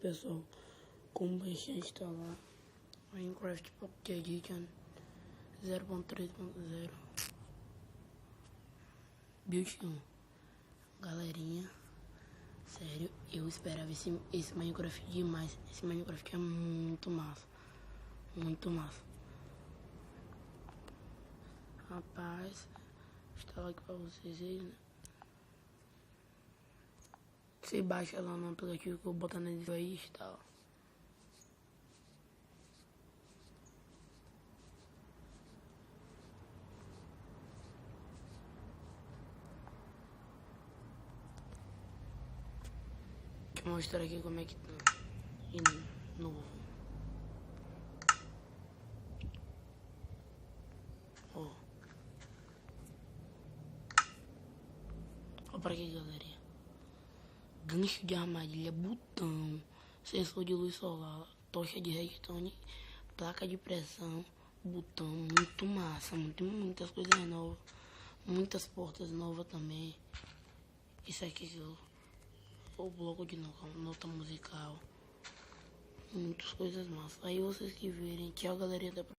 pessoal, como baixar e instalar Minecraft Pocket Edition 0.3.0 Build 1. Galerinha, sério, eu esperava esse Minecraft demais. Esse Minecraft é muito massa, muito massa. Rapaz, instalar aqui pra vocês aí, né? Você baixa lá no aplicativo que eu vou botar na descrição aí e instala. Deixa eu mostrar aqui como é que tá. E novo. Ó. Ó pra aqui, galerinha. Gancho de armadilha, botão, sensor de luz solar, tocha de redstone, placa de pressão, botão, muito massa, muitas coisas novas, muitas portas novas também. Isso aqui o bloco de nota musical, muitas coisas massas. Aí vocês que verem, tchau galerinha, até